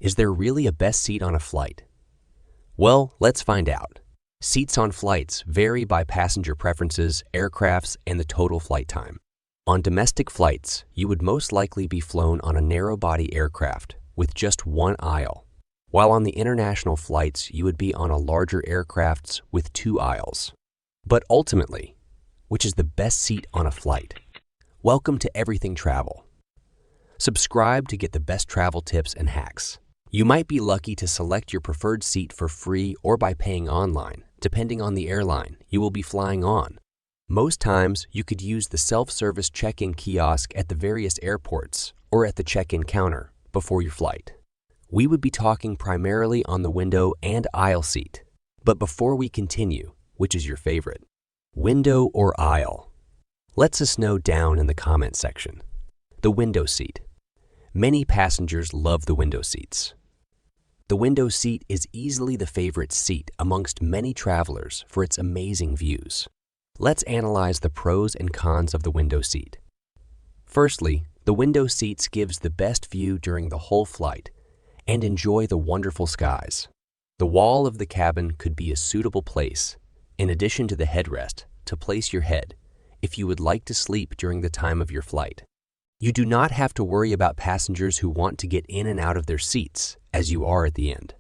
Is there really a best seat on a flight? Well, let's find out. Seats on flights vary by passenger preferences, aircrafts, and the total flight time. On domestic flights, you would most likely be flown on a narrow-body aircraft with just one aisle, while on the international flights, you would be on a larger aircrafts with two aisles. But ultimately, which is the best seat on a flight? Welcome to Everything Travel. Subscribe to get the best travel tips and hacks. You might be lucky to select your preferred seat for free or by paying online, depending on the airline you will be flying on. Most times, you could use the self-service check-in kiosk at the various airports or at the check-in counter before your flight. We would be talking primarily on the window and aisle seat. But before we continue, which is your favorite? Window or aisle? Let us know down in the comment section. The window seat. Many passengers love the window seats. The window seat is easily the favorite seat amongst many travelers for its amazing views. Let's analyze the pros and cons of the window seat. Firstly, the window seats gives the best view during the whole flight and enjoy the wonderful skies. The wall of the cabin could be a suitable place, in addition to the headrest, to place your head if you would like to sleep during the time of your flight. You do not have to worry about passengers who want to get in and out of their seats, as you are at the end.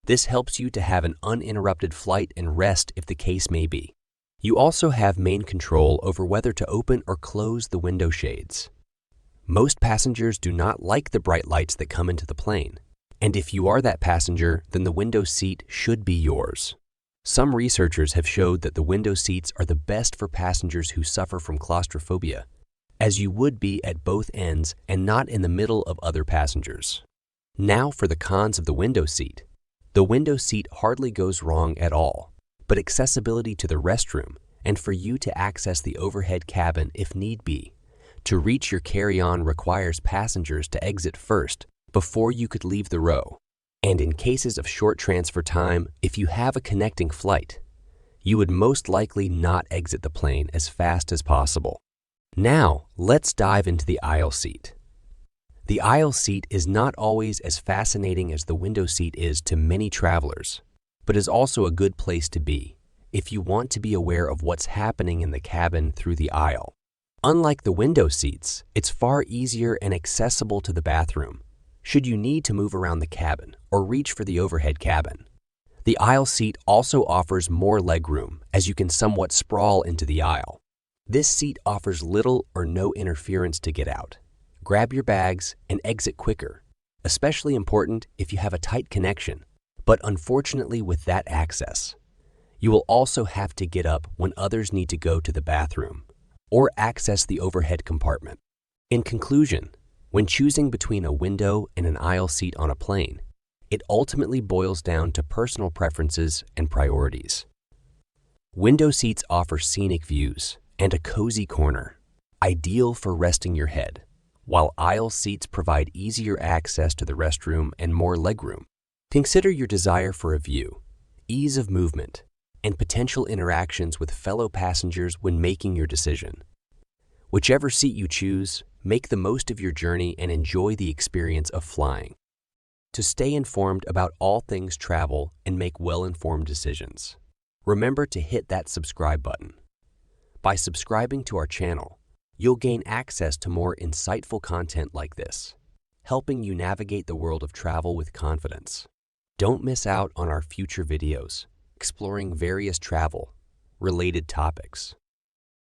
This helps you to have an uninterrupted flight and rest if the case may be. You also have main control over whether to open or close the window shades. Most passengers do not like the bright lights that come into the plane, and if you are that passenger, then the window seat should be yours. Some researchers have showed that the window seats are the best for passengers who suffer from claustrophobia, as you would be at both ends and not in the middle of other passengers. Now for the cons of the window seat. The window seat hardly goes wrong at all, but accessibility to the restroom and for you to access the overhead cabin if need be. To reach your carry-on requires passengers to exit first before you could leave the row. And in cases of short transfer time, if you have a connecting flight, you would most likely not exit the plane as fast as possible. Now, let's dive into the aisle seat. The aisle seat is not always as fascinating as the window seat is to many travelers, but is also a good place to be if you want to be aware of what's happening in the cabin through the aisle. Unlike the window seats, it's far easier and accessible to the bathroom, should you need to move around the cabin or reach for the overhead cabin. The aisle seat also offers more legroom, as you can somewhat sprawl into the aisle. This seat offers little or no interference to get out. Grab your bags and exit quicker, especially important if you have a tight connection. But unfortunately, with that access, you will also have to get up when others need to go to the bathroom or access the overhead compartment. In conclusion, when choosing between a window and an aisle seat on a plane, it ultimately boils down to personal preferences and priorities. Window seats offer scenic views and a cozy corner, ideal for resting your head, while aisle seats provide easier access to the restroom and more legroom. Consider your desire for a view, ease of movement, and potential interactions with fellow passengers when making your decision. Whichever seat you choose, make the most of your journey and enjoy the experience of flying. To stay informed about all things travel and make well-informed decisions, remember to hit that subscribe button. By subscribing to our channel, you'll gain access to more insightful content like this, helping you navigate the world of travel with confidence. Don't miss out on our future videos exploring various travel-related topics.